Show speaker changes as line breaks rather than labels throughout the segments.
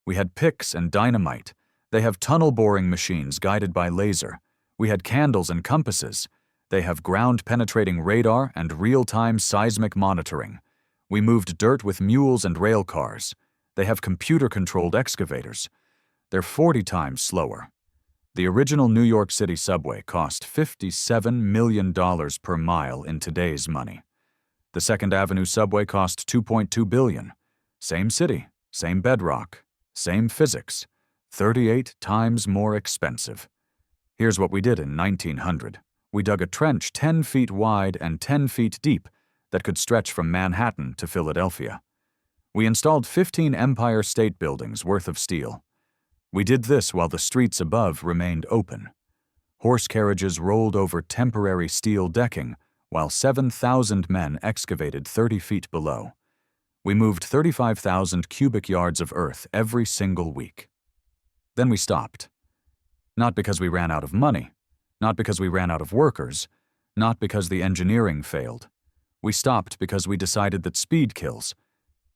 We had picks and dynamite. They have tunnel-boring machines guided by laser. We had candles and compasses. They have ground-penetrating radar and real-time seismic monitoring. We moved dirt with mules and rail cars. They have computer-controlled excavators. They're 40 times slower. The original New York City subway cost $57 million per mile in today's money. The Second Avenue subway cost $2.2 billion. Same city, same bedrock, same physics, 38 times more expensive. Here's what we did in 1900. We dug a trench 10 feet wide and 10 feet deep that could stretch from Manhattan to Philadelphia. We installed 15 Empire State Buildings worth of steel. We did this while the streets above remained open. Horse carriages rolled over temporary steel decking while 7,000 men excavated 30 feet below. We moved 35,000 cubic yards of earth every single week. Then we stopped. Not because we ran out of money, not because we ran out of workers, not because the engineering failed. We stopped because we decided that speed kills,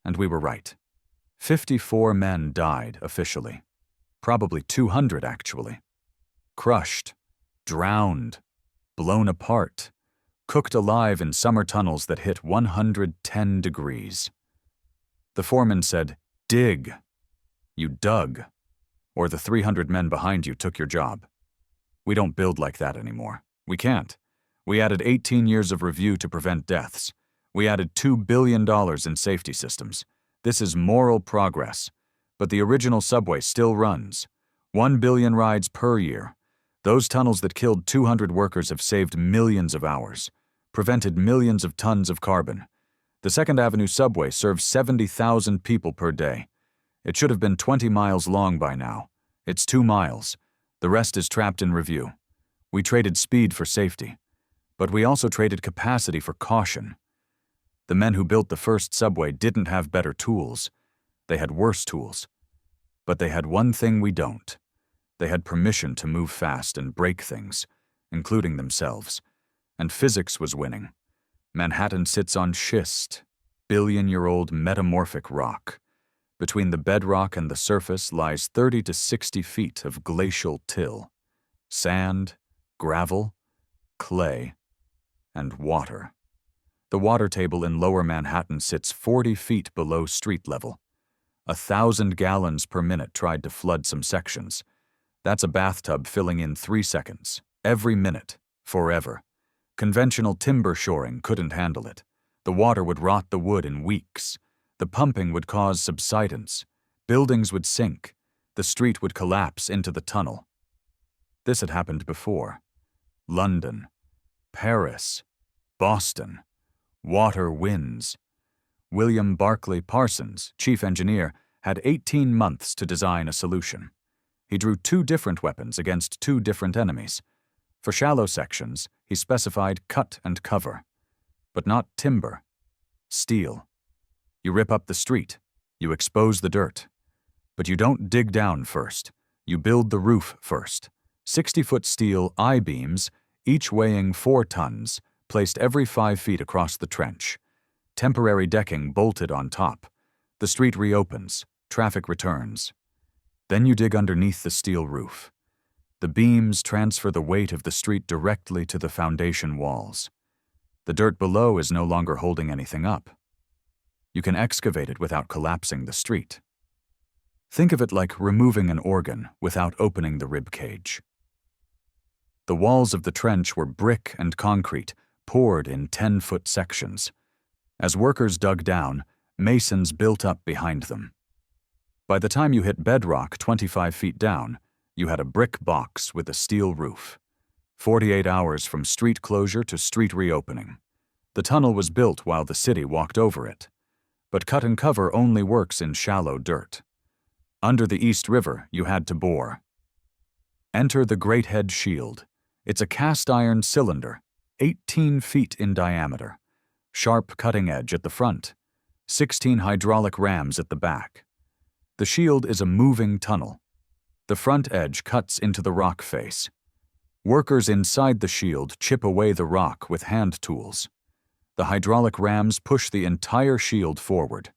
and we were right. 54 men died officially. Probably 200 actually. Crushed, drowned, blown apart, cooked alive in summer tunnels that hit 110 degrees. The foreman said, "Dig." You dug, or the 300 men behind you took your job. We don't build like that anymore. We can't. We added 18 years of review to prevent deaths. We added $2 billion in safety systems. This is moral progress. But the original subway still runs. 1 billion rides per year. Those tunnels that killed 200 workers have saved millions of hours, prevented millions of tons of carbon. The Second Avenue subway serves 70,000 people per day. It should have been 20 miles long by now. It's 2 miles. The rest is trapped in review. We traded speed for safety, but we also traded capacity for caution. The men who built the first subway didn't have better tools. They had worse tools. But they had one thing we don't. They had permission to move fast and break things, including themselves. And physics was winning. Manhattan sits on schist, billion-year-old metamorphic rock. Between the bedrock and the surface lies 30 to 60 feet of glacial till. Sand, gravel, clay, and water. The water table in lower Manhattan sits 40 feet below street level. 1,000 gallons per minute tried to flood some sections. That's a bathtub filling in 3 seconds, every minute, forever. Conventional timber shoring couldn't handle it. The water would rot the wood in weeks. The pumping would cause subsidence. Buildings would sink. The street would collapse into the tunnel. This had happened before. London, Paris, Boston. Water wins. William Barclay Parsons, chief engineer, had 18 months to design a solution. He drew 2 different weapons against 2 different enemies. For shallow sections, he specified cut and cover. But not timber. Steel. You rip up the street. You expose the dirt. But you don't dig down first. You build the roof first. 60-foot steel I-beams, each weighing 4 tons, placed every 5 feet across the trench. Temporary decking bolted on top. The street reopens. Traffic returns. Then you dig underneath the steel roof. The beams transfer the weight of the street directly to the foundation walls. The dirt below is no longer holding anything up. You can excavate it without collapsing the street. Think of it like removing an organ without opening the rib cage. The walls of the trench were brick and concrete, poured in 10-foot sections. As workers dug down, masons built up behind them. By the time you hit bedrock 25 feet down, you had a brick box with a steel roof. 48 hours from street closure to street reopening. The tunnel was built while the city walked over it. But cut and cover only works in shallow dirt. Under the East River, you had to bore. Enter the Great Head Shield. It's a cast-iron cylinder, 18 feet in diameter. Sharp cutting edge at the front. 16 hydraulic rams at the back. The shield is a moving tunnel. The front edge cuts into the rock face. Workers inside the shield chip away the rock with hand tools. The hydraulic rams push the entire shield forward.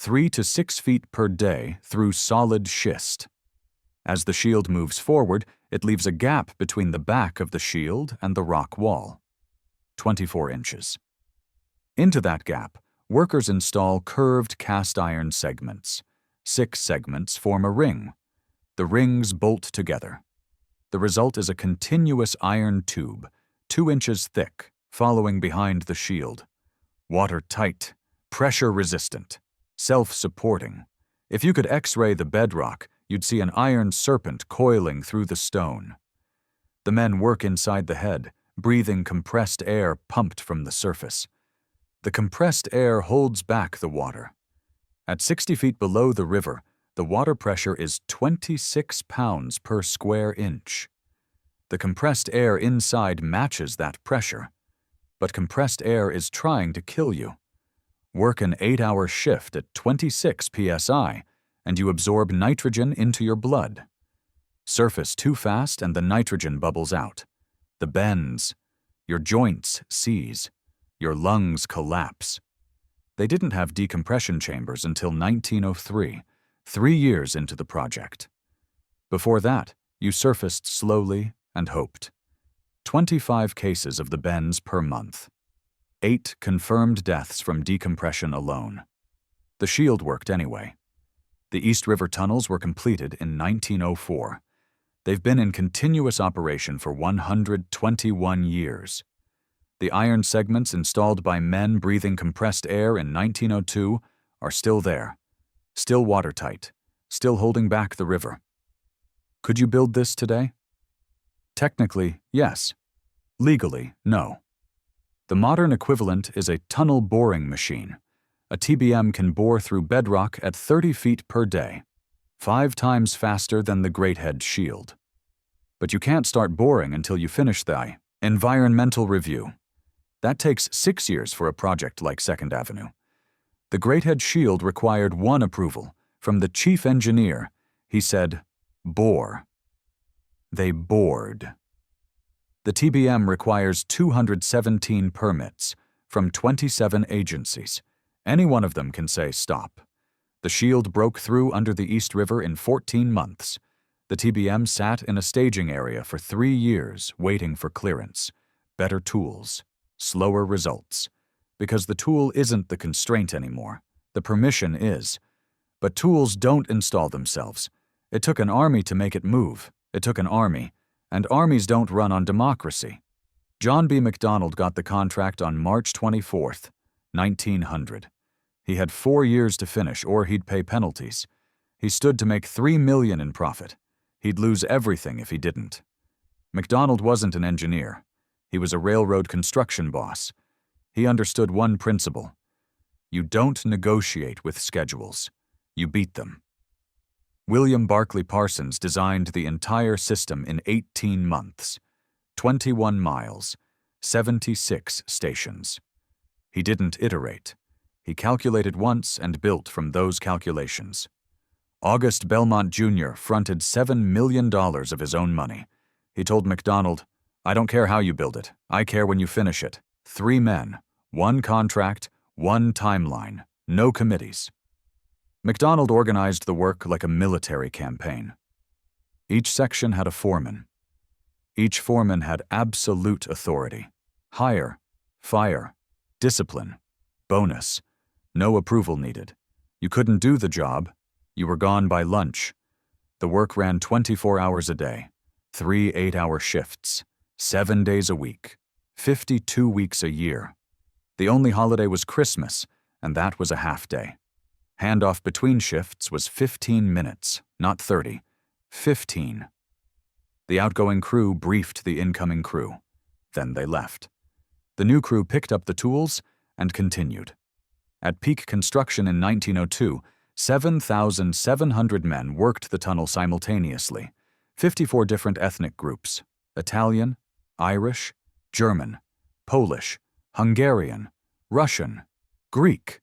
3 to 6 feet per day through solid schist. As the shield moves forward, it leaves a gap between the back of the shield and the rock wall, 24 inches. Into that gap, workers install curved cast iron segments. 6 segments form a ring. The rings bolt together. The result is a continuous iron tube, 2 inches thick, following behind the shield. Watertight, pressure-resistant, self-supporting. If you could X-ray the bedrock, you'd see an iron serpent coiling through the stone. The men work inside the head, breathing compressed air pumped from the surface. The compressed air holds back the water. At 60 feet below the river, the water pressure is 26 pounds per square inch. The compressed air inside matches that pressure, but compressed air is trying to kill you. Work an 8-hour shift at 26 psi, and you absorb nitrogen into your blood. Surface too fast and the nitrogen bubbles out. The bends. Your joints seize. Your lungs collapse. They didn't have decompression chambers until 1903, 3 years into the project. Before that, you surfaced slowly and hoped. 25 cases of the bends per month. 8 confirmed deaths from decompression alone. The shield worked anyway. The East River tunnels were completed in 1904. They've been in continuous operation for 121 years. The iron segments installed by men breathing compressed air in 1902 are still there, still watertight, still holding back the river. Could you build this today? Technically, yes. Legally, no. The modern equivalent is a tunnel boring machine. A TBM can bore through bedrock at 30 feet per day, 5 times faster than the Greathead shield. But you can't start boring until you finish the environmental review. That takes 6 years for a project like 2nd Avenue. The Greathead shield required 1 approval from the chief engineer. He said, bore. They bored. The TBM requires 217 permits from 27 agencies. Any one of them can say stop. The shield broke through under the East River in 14 months. The TBM sat in a staging area for 3 years waiting for clearance. Better tools, slower results. Because the tool isn't the constraint anymore. The permission is. But tools don't install themselves. It took an army to make it move. It took an army. And armies don't run on democracy. John B. McDonald got the contract on March 24th, 1900. He had 4 years to finish or he'd pay penalties. He stood to make $3 million in profit. He'd lose everything if he didn't. McDonald wasn't an engineer. He was a railroad construction boss. He understood one principle. You don't negotiate with schedules. You beat them. William Barclay Parsons designed the entire system in 18 months, 21 miles, 76 stations. He didn't iterate. He calculated once and built from those calculations. August Belmont Jr. fronted $7 million of his own money. He told McDonald, I don't care how you build it. I care when you finish it. 3 men, 1 contract, 1 timeline, no committees. McDonald organized the work like a military campaign. Each section had a foreman. Each foreman had absolute authority. Hire, fire, discipline, bonus, no approval needed. You couldn't do the job. You were gone by lunch. The work ran 24 hours a day, 3 8-hour shifts, 7 days a week, 52 weeks a year. The only holiday was Christmas, and that was a half day. Handoff between shifts was 15 minutes, not 30. 15. The outgoing crew briefed the incoming crew. Then they left. The new crew picked up the tools and continued. At peak construction in 1902, 7,700 men worked the tunnel simultaneously. 54 different ethnic groups: Italian, Irish, German, Polish, Hungarian, Russian, Greek,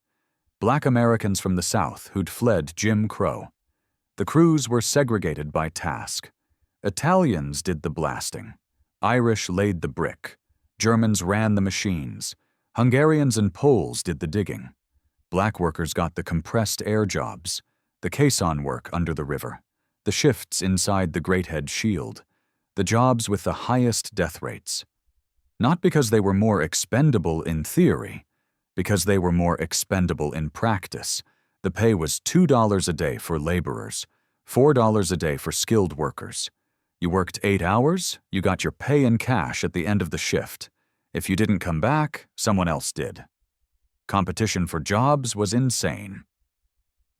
Black Americans from the South who'd fled Jim Crow. The crews were segregated by task. Italians did the blasting. Irish laid the brick. Germans ran the machines. Hungarians and Poles did the digging. Black workers got the compressed air jobs, the caisson work under the river, the shifts inside the Greathead Shield, the jobs with the highest death rates. Not because they were more expendable in theory, because they were more expendable in practice. The pay was $2 a day for laborers, $4 a day for skilled workers. You worked 8 hours, you got your pay in cash at the end of the shift. If you didn't come back, someone else did. Competition for jobs was insane.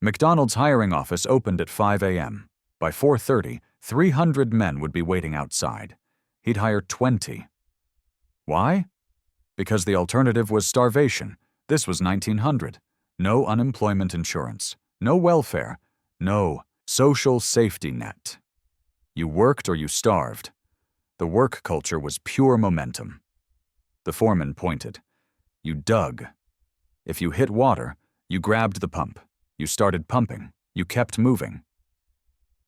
McDonald's hiring office opened at 5 a.m. By 4:30, 300 men would be waiting outside. He'd hire 20. Why? Because the alternative was starvation. This was 1900. No unemployment insurance, no welfare, no social safety net. You worked or you starved. The work culture was pure momentum. The foreman pointed. You dug. If you hit water, you grabbed the pump. You started pumping. You kept moving.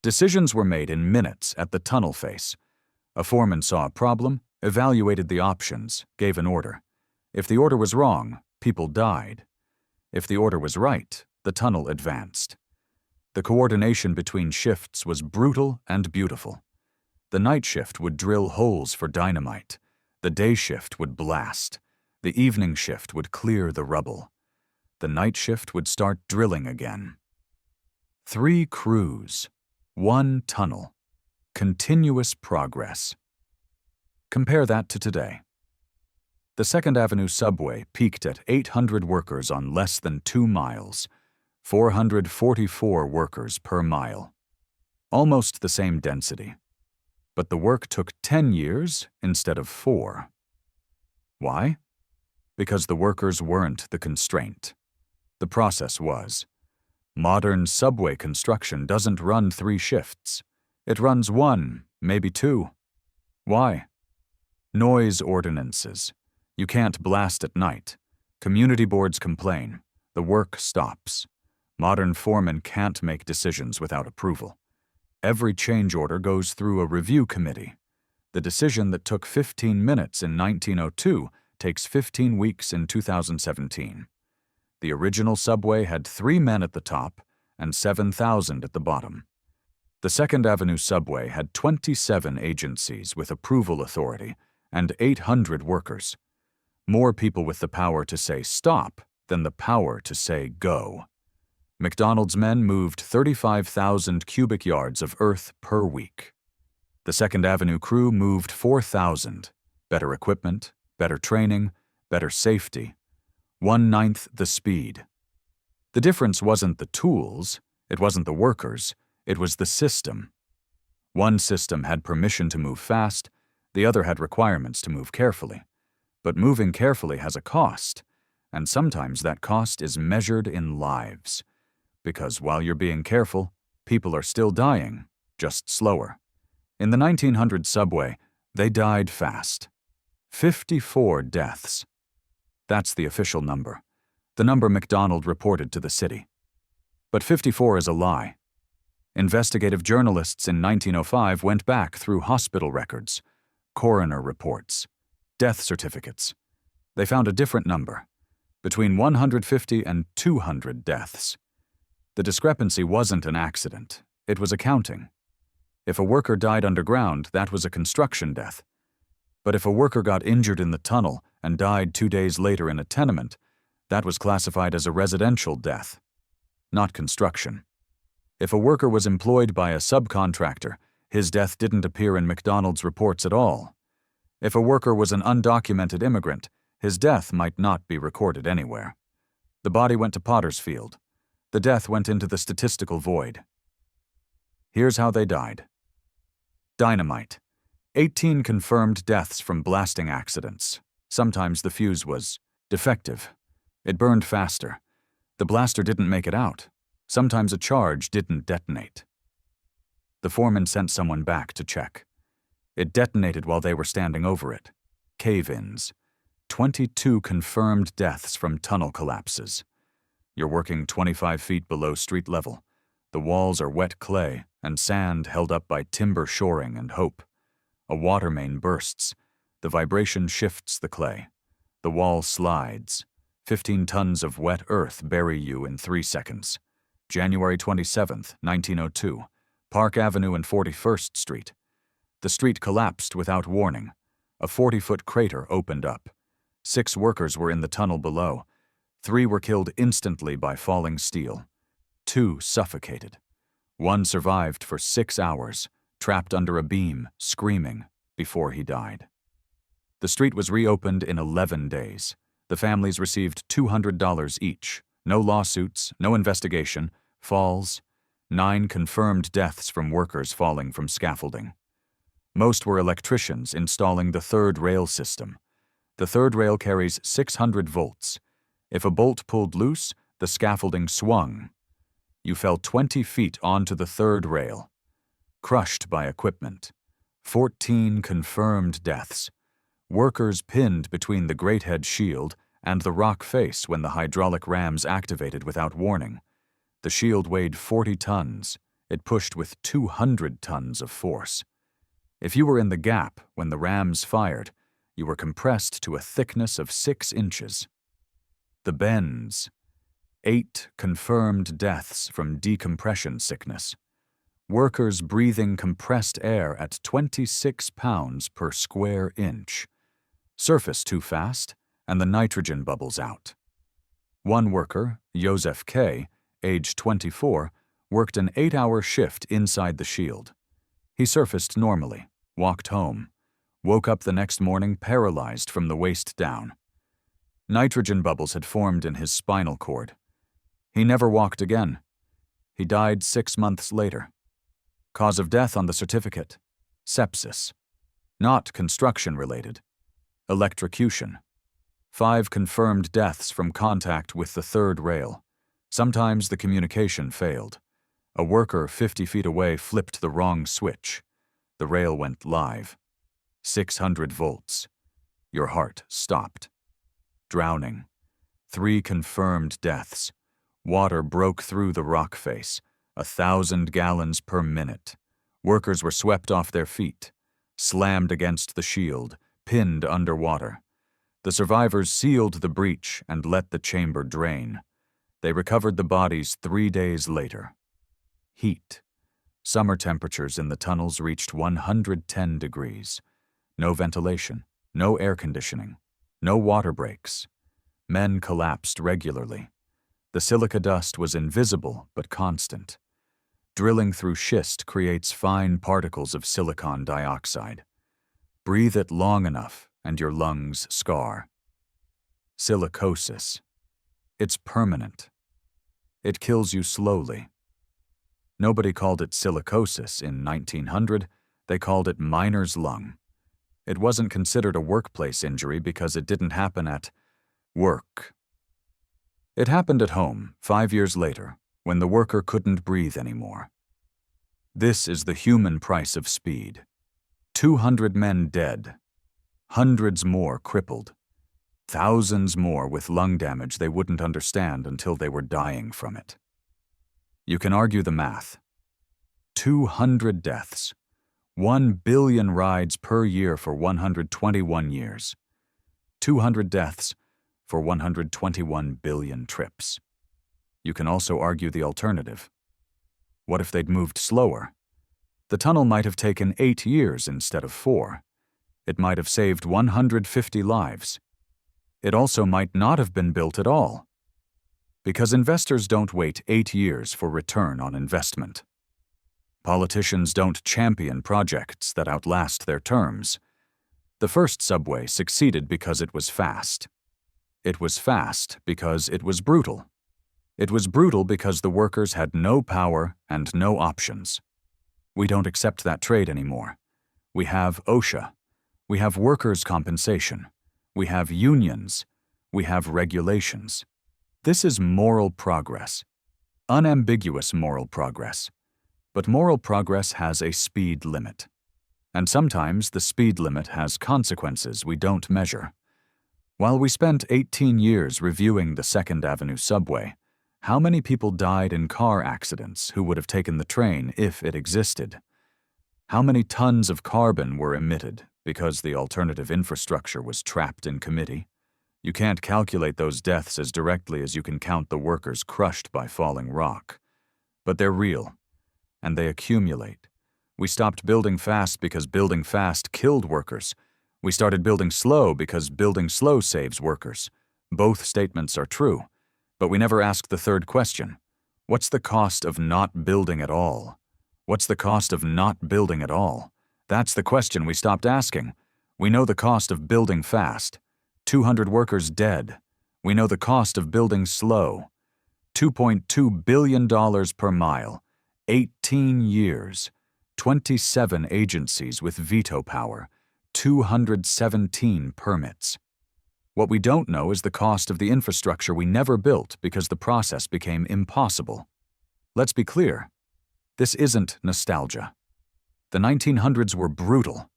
Decisions were made in minutes at the tunnel face. A foreman saw a problem, evaluated the options, gave an order. If the order was wrong, people died. If the order was right, the tunnel advanced. The coordination between shifts was brutal and beautiful. The night shift would drill holes for dynamite. The day shift would blast. The evening shift would clear the rubble. The night shift would start drilling again. 3 crews, 1 tunnel, continuous progress. Compare that to today. The 2nd Avenue subway peaked at 800 workers on less than 2 miles, 444 workers per mile. Almost the same density. But the work took 10 years instead of 4. Why? Because the workers weren't the constraint. The process was. Modern subway construction doesn't run 3 shifts. It runs 1, maybe 2. Why? Noise ordinances. You can't blast at night. Community boards complain. The work stops. Modern foremen can't make decisions without approval. Every change order goes through a review committee. The decision that took 15 minutes in 1902 takes 15 weeks in 2017. The original subway had 3 men at the top and 7,000 at the bottom. The 2nd Avenue subway had 27 agencies with approval authority and 800 workers. More people with the power to say stop than the power to say go. McDonald's men moved 35,000 cubic yards of earth per week. The 2nd Avenue crew moved 4,000. Better equipment, better training, better safety. 1/9 the speed. The difference wasn't the tools, it wasn't the workers, it was the system. One system had permission to move fast, the other had requirements to move carefully. But moving carefully has a cost, and sometimes that cost is measured in lives. Because while you're being careful, people are still dying, just slower. In the 1900 subway, they died fast. 54 deaths. That's the official number, the number McDonald reported to the city. But 54 is a lie. Investigative journalists in 1905 went back through hospital records, coroner reports, death certificates. They found a different number, between 150 and 200 deaths. The discrepancy wasn't an accident, it was accounting. If a worker died underground, that was a construction death. But if a worker got injured in the tunnel and died 2 days later in a tenement, that was classified as a residential death, not construction. If a worker was employed by a subcontractor, his death didn't appear in McDonald's reports at all. If a worker was an undocumented immigrant, his death might not be recorded anywhere. The body went to Potter's Field. The death went into the statistical void. Here's how they died. Dynamite. 18 confirmed deaths from blasting accidents. Sometimes the fuse was defective. It burned faster. The blaster didn't make it out. Sometimes a charge didn't detonate. The foreman sent someone back to check. It detonated while they were standing over it. Cave-ins. 22 confirmed deaths from tunnel collapses. You're working 25 feet below street level. The walls are wet clay and sand held up by timber shoring and hope. A water main bursts. The vibration shifts the clay. The wall slides. 15 tons of wet earth bury you in 3 seconds. January 27, 1902, Park Avenue and 41st Street. The street collapsed without warning. A 40-foot crater opened up. 6 workers were in the tunnel below. 3 were killed instantly by falling steel. 2 suffocated. 1 survived for 6 hours, trapped under a beam, screaming, before he died. The street was reopened in 11 days. The families received $200 each. No lawsuits, no investigation, falls, 9 confirmed deaths from workers falling from scaffolding. Most were electricians installing the third rail system. The third rail carries 600 volts. If a bolt pulled loose, the scaffolding swung. You fell 20 feet onto the third rail. Crushed by equipment. 14 confirmed deaths. Workers pinned between the Greathead shield and the rock face when the hydraulic rams activated without warning. The shield weighed 40 tons. It pushed with 200 tons of force. If you were in the gap when the rams fired, you were compressed to a thickness of 6 inches. The bends. 8 confirmed deaths from decompression sickness. Workers breathing compressed air at 26 pounds per square inch. Surface too fast, and the nitrogen bubbles out. One worker, Joseph K., age 24, worked an 8-hour shift inside the shield. He surfaced normally, walked home, woke up the next morning paralyzed from the waist down. Nitrogen bubbles had formed in his spinal cord. He never walked again. He died 6 months later. Cause of death on the certificate: sepsis. Not construction-related. Electrocution. 5 confirmed deaths from contact with the third rail. Sometimes the communication failed. A worker 50 feet away flipped the wrong switch. The rail went live. 600 volts. Your heart stopped. Drowning. 3 confirmed deaths. Water broke through the rock face. 1,000 gallons per minute. Workers were swept off their feet, slammed against the shield, pinned underwater. The survivors sealed the breach and let the chamber drain. They recovered the bodies 3 days later. Heat. Summer temperatures in the tunnels reached 110 degrees. No ventilation, no air conditioning, no water breaks. Men collapsed regularly. The silica dust was invisible but constant. Drilling through schist creates fine particles of silicon dioxide. Breathe it long enough and your lungs scar. Silicosis. It's permanent. It kills you slowly. Nobody called it silicosis in 1900. They called it miner's lung. It wasn't considered a workplace injury because it didn't happen at work. It happened at home 5 years later, when the worker couldn't breathe anymore. This is the human price of speed. 200 men dead. Hundreds more crippled. Thousands more with lung damage they wouldn't understand until they were dying from it. You can argue the math. 200 deaths. 1 billion rides per year for 121 years. 200 deaths for 121 billion trips. You can also argue the alternative. What if they'd moved slower? The tunnel might have taken 8 years instead of 4. It might have saved 150 lives. It also might not have been built at all. Because investors don't wait 8 years for return on investment. Politicians don't champion projects that outlast their terms. The first subway succeeded because it was fast. It was fast because it was brutal. It was brutal because the workers had no power and no options. We don't accept that trade anymore. We have OSHA. We have workers' compensation. We have unions. We have regulations. This is moral progress. Unambiguous moral progress. But moral progress has a speed limit. And sometimes the speed limit has consequences we don't measure. While we spent 18 years reviewing the 2nd Avenue subway, how many people died in car accidents who would have taken the train if it existed? How many tons of carbon were emitted because the alternative infrastructure was trapped in committee? You can't calculate those deaths as directly as you can count the workers crushed by falling rock. But they're real, and they accumulate. We stopped building fast because building fast killed workers. We started building slow because building slow saves workers. Both statements are true, but we never asked the third question. What's the cost of not building at all? What's the cost of not building at all? That's the question we stopped asking. We know the cost of building fast. 200 workers dead. We know the cost of building slow. $2.2 billion per mile. 18 years. 27 agencies with veto power. 217 permits. What we don't know is the cost of the infrastructure we never built because the process became impossible. Let's be clear. This isn't nostalgia. The 1900s were brutal.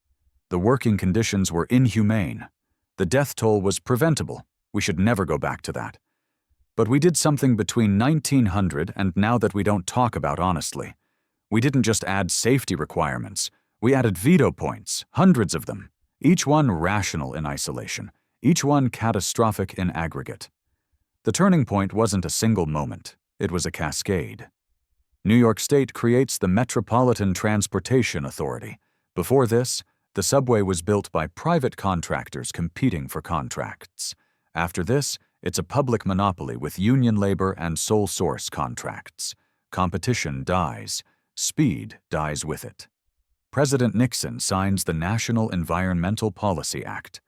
The working conditions were inhumane. The death toll was preventable. We should never go back to that. But we did something between 1900 and now that we don't talk about honestly. We didn't just add safety requirements. We added veto points, hundreds of them, each one rational in isolation, each one catastrophic in aggregate. The turning point wasn't a single moment. It was a cascade. New York State creates the Metropolitan Transportation Authority. Before this, the subway was built by private contractors competing for contracts. After this, it's a public monopoly with union labor and sole source contracts. Competition dies. Speed dies with it. President Nixon signs the National Environmental Policy Act.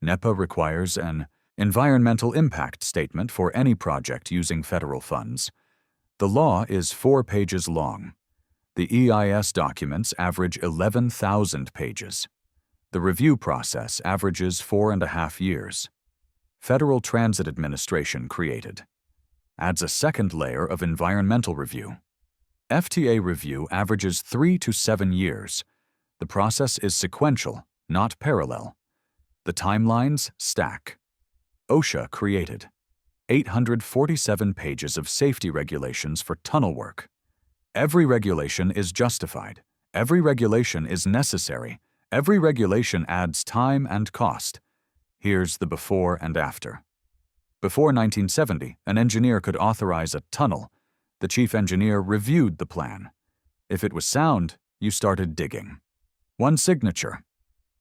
NEPA requires an environmental impact statement for any project using federal funds. The law is 4 pages long. The EIS documents average 11,000 pages. The review process averages 4.5 years. Federal Transit Administration created. Adds a second layer of environmental review. FTA review averages 3 to 7 years. The process is sequential, not parallel. The timelines stack. OSHA created. 847 pages of safety regulations for tunnel work. Every regulation is justified. Every regulation is necessary. Every regulation adds time and cost. Here's the before and after. Before 1970, an engineer could authorize a tunnel. The chief engineer reviewed the plan. If it was sound, you started digging. One signature.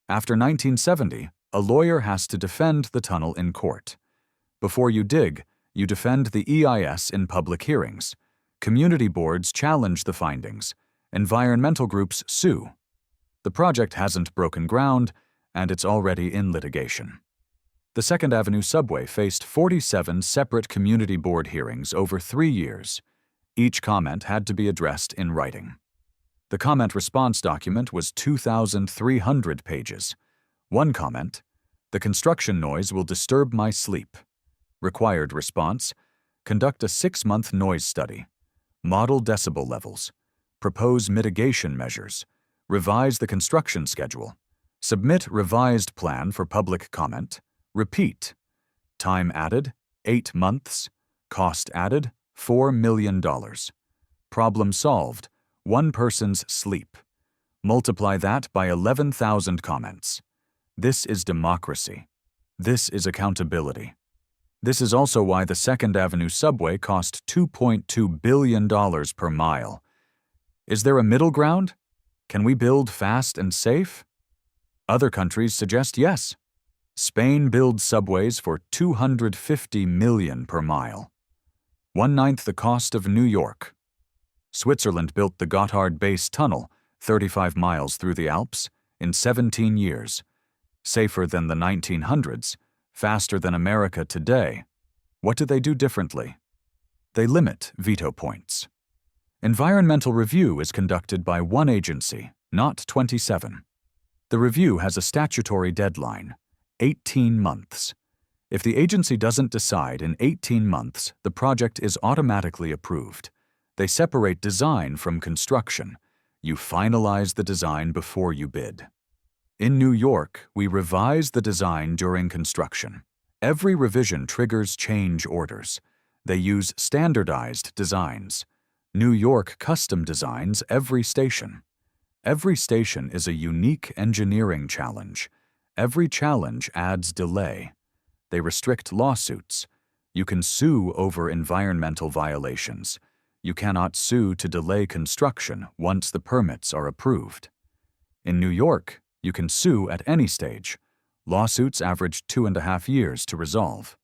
After 1970, a lawyer has to defend the tunnel in court. Before you dig, you defend the EIS in public hearings. Community boards challenge the findings. Environmental groups sue. The project hasn't broken ground, and it's already in litigation. The Second Avenue subway faced 47 separate community board hearings over 3 years. Each comment had to be addressed in writing. The comment response document was 2,300 pages. One comment, "The construction noise will disturb my sleep." Required response, "Conduct a 6-month noise study. Model decibel levels. Propose mitigation measures. Revise the construction schedule. Submit revised plan for public comment. Repeat. Time added, 8 months. Cost added, $4 million. Problem solved, 1 person's sleep. Multiply that by 11,000 comments. This is democracy. This is accountability. This is also why the Second Avenue subway cost $2.2 billion per mile. Is there a middle ground? Can we build fast and safe? Other countries suggest yes. Spain builds subways for $250 million per mile. 1/9 the cost of New York. Switzerland built the Gotthard Base Tunnel, 35 miles through the Alps, in 17 years. Safer than the 1900s, faster than America today. What do they do differently? They limit veto points. Environmental review is conducted by 1 agency, not 27. The review has a statutory deadline, 18 months. If the agency doesn't decide in 18 months, the project is automatically approved. They separate design from construction. You finalize the design before you bid. In New York, we revise the design during construction. Every revision triggers change orders. They use standardized designs. New York custom designs every station. Every station is a unique engineering challenge. Every challenge adds delay. They restrict lawsuits. You can sue over environmental violations. You cannot sue to delay construction once the permits are approved. In New York, you can sue at any stage. Lawsuits average 2.5 years to resolve.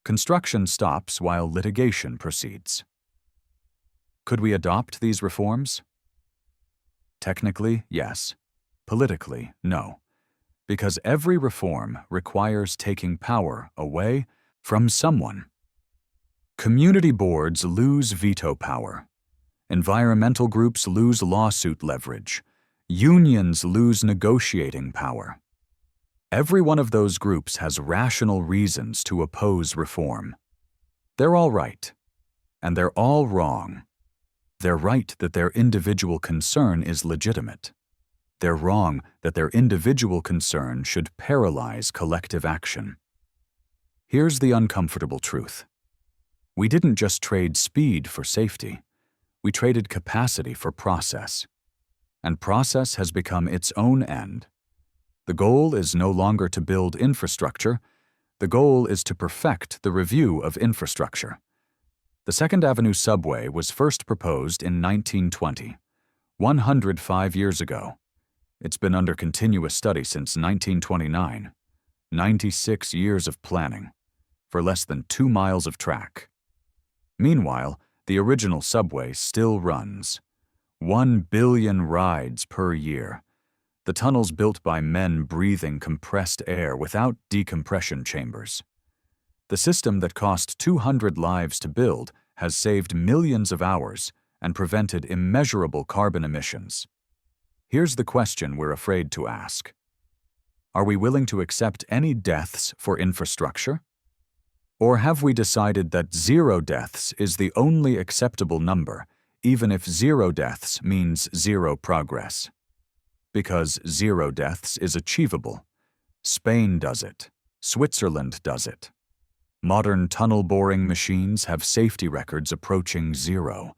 Construction stops while litigation proceeds. Could we adopt these reforms? Technically, yes. Politically, no. Because every reform requires taking power away from someone. Community boards lose veto power. Environmental groups lose lawsuit leverage. Unions lose negotiating power. Every one of those groups has rational reasons to oppose reform. They're all right, and they're all wrong. They're right that their individual concern is legitimate. They're wrong that their individual concern should paralyze collective action. Here's the uncomfortable truth. We didn't just trade speed for safety. We traded capacity for process. And process has become its own end. The goal is no longer to build infrastructure. The goal is to perfect the review of infrastructure. The Second Avenue subway was first proposed in 1920, 105 years ago. It's been under continuous study since 1929, 96 years of planning, for less than 2 miles of track. Meanwhile, the original subway still runs. 1 billion rides per year. The tunnels built by men breathing compressed air without decompression chambers. The system that cost 200 lives to build has saved millions of hours and prevented immeasurable carbon emissions. Here's the question we're afraid to ask. Are we willing to accept any deaths for infrastructure? Or have we decided that 0 deaths is the only acceptable number, even if 0 deaths means 0 progress? Because 0 deaths is achievable. Spain does it. Switzerland does it. Modern tunnel boring machines have safety records approaching 0,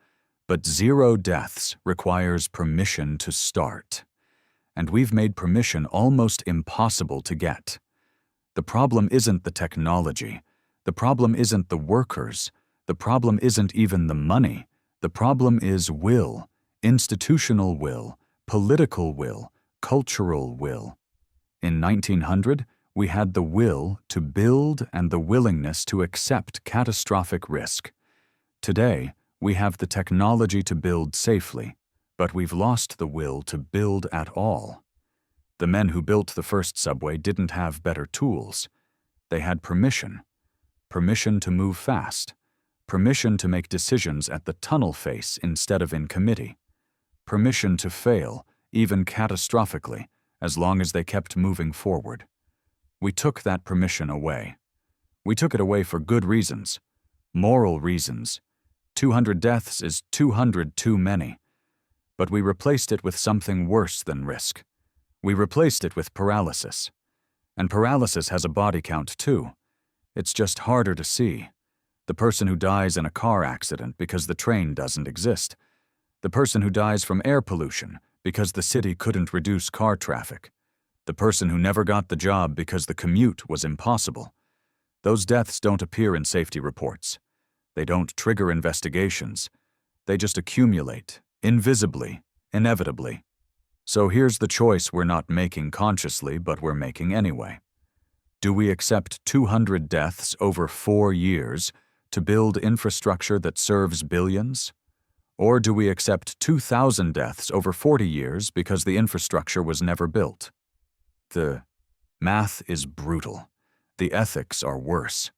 but 0 deaths requires permission to start. And we've made permission almost impossible to get. The problem isn't the technology. The problem isn't the workers. The problem isn't even the money. The problem is will, institutional will, political will, cultural will. In 1900, we had the will to build and the willingness to accept catastrophic risk. Today, we have the technology to build safely, but we've lost the will to build at all. The men who built the first subway didn't have better tools. They had permission. Permission to move fast. Permission to make decisions at the tunnel face instead of in committee. Permission to fail, even catastrophically, as long as they kept moving forward. We took that permission away. We took it away for good reasons, moral reasons. 200 deaths is 200 too many. But we replaced it with something worse than risk. We replaced it with paralysis. And paralysis has a body count too. It's just harder to see. The person who dies in a car accident because the train doesn't exist. The person who dies from air pollution because the city couldn't reduce car traffic. The person who never got the job because the commute was impossible. Those deaths don't appear in safety reports. They don't trigger investigations. They just accumulate, invisibly, inevitably. So here's the choice we're not making consciously, but we're making anyway. Do we accept 200 deaths over 4 years to build infrastructure that serves billions? Or do we accept 2,000 deaths over 40 years because the infrastructure was never built? The math is brutal. The ethics are worse.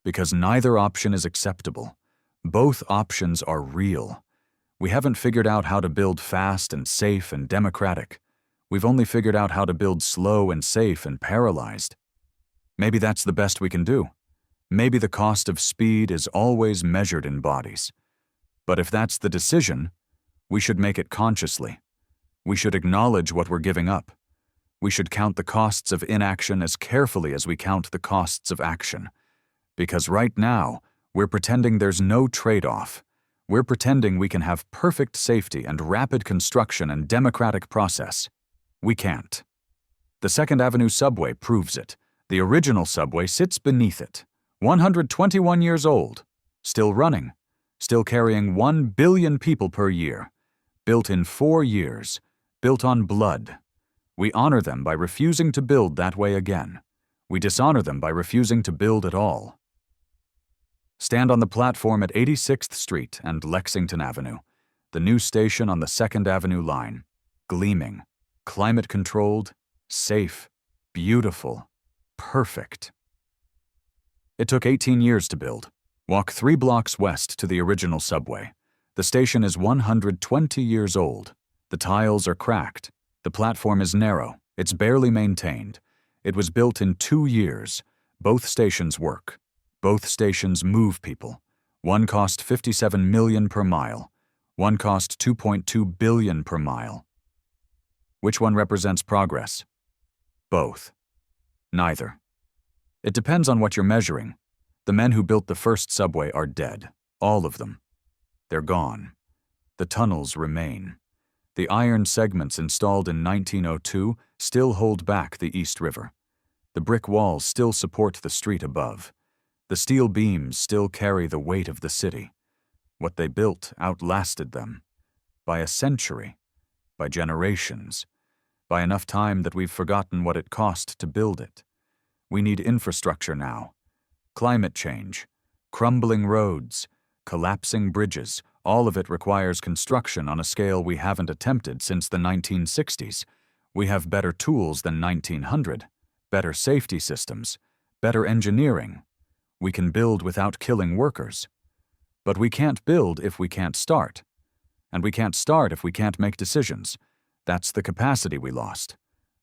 Because neither option is acceptable. Both options are real. We haven't figured out how to build fast and safe and democratic. We've only figured out how to build slow and safe and paralyzed. Maybe that's the best we can do. Maybe the cost of speed is always measured in bodies. But if that's the decision, we should make it consciously. We should acknowledge what we're giving up. We should count the costs of inaction as carefully as we count the costs of action. Because right now, we're pretending there's no trade-off. We're pretending we can have perfect safety and rapid construction and democratic process. We can't. The Second Avenue subway proves it. The original subway sits beneath it, 121 years old, still running, still carrying 1 billion people per year, built in 4 years, built on blood. We honor them by refusing to build that way again. We dishonor them by refusing to build at all. Stand on the platform at 86th Street and Lexington Avenue, the new station on the 2nd Avenue line, gleaming, climate-controlled, safe, beautiful, perfect. It took 18 years to build. Walk 3 blocks west to the original subway. The station is 120 years old. The tiles are cracked. The platform is narrow. It's barely maintained. It was built in 2 years. Both stations work. Both stations move people. One cost $57 million per mile. One cost $2.2 billion per mile. Which one represents progress? Both. Neither. It depends on what you're measuring. The men who built the first subway are dead. All of them. They're gone. The tunnels remain. The iron segments installed in 1902 still hold back the East River. The brick walls still support the street above. The steel beams still carry the weight of the city. What they built outlasted them. By a century. By generations. By enough time that we've forgotten what it cost to build it. We need infrastructure now. Climate change, crumbling roads, collapsing bridges, all of it requires construction on a scale we haven't attempted since the 1960s. We have better tools than 1900, better safety systems, better engineering. We can build without killing workers. But we can't build if we can't start. And we can't start if we can't make decisions. That's the capacity we lost.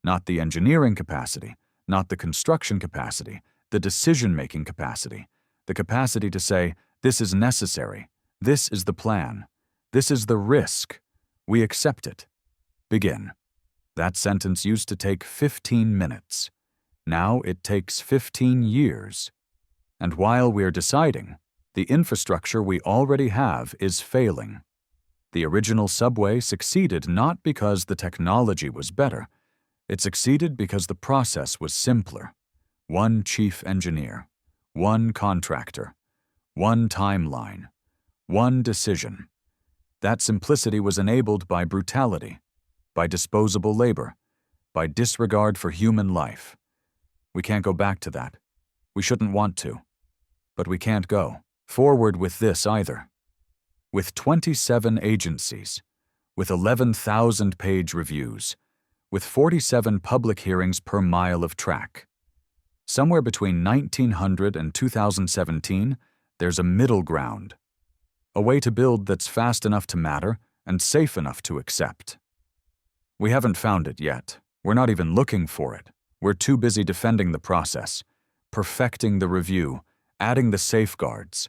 Not the engineering capacity, not the construction capacity, the decision-making capacity, the capacity to say, this is necessary, this is the plan, this is the risk, we accept it. Begin. That sentence used to take 15 minutes. Now it takes 15 years. And while we're deciding, the infrastructure we already have is failing. The original subway succeeded not because the technology was better. It succeeded because the process was simpler. One chief engineer, one contractor, one timeline, one decision. That simplicity was enabled by brutality, by disposable labor, by disregard for human life. We can't go back to that. We shouldn't want to. But we can't go forward with this either. With 27 agencies, with 11,000-page reviews, with 47 public hearings per mile of track. Somewhere between 1900 and 2017, there's a middle ground. A way to build that's fast enough to matter and safe enough to accept. We haven't found it yet. We're not even looking for it. We're too busy defending the process, perfecting the review, adding the safeguards.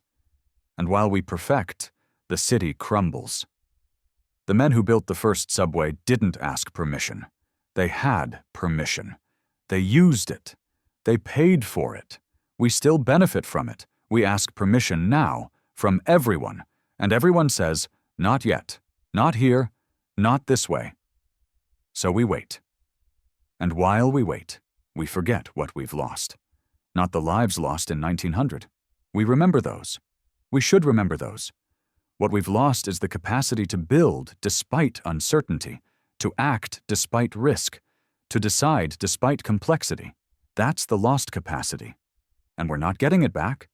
And while we perfect, the city crumbles. The men who built the first subway didn't ask permission. They had permission. They used it. They paid for it. We still benefit from it. We ask permission now, from everyone, and everyone says, not yet, not here, not this way. So we wait. And while we wait, we forget what we've lost. Not the lives lost in 1900. We remember those. We should remember those. What we've lost is the capacity to build despite uncertainty, to act despite risk, to decide despite complexity. That's the lost capacity. And we're not getting it back.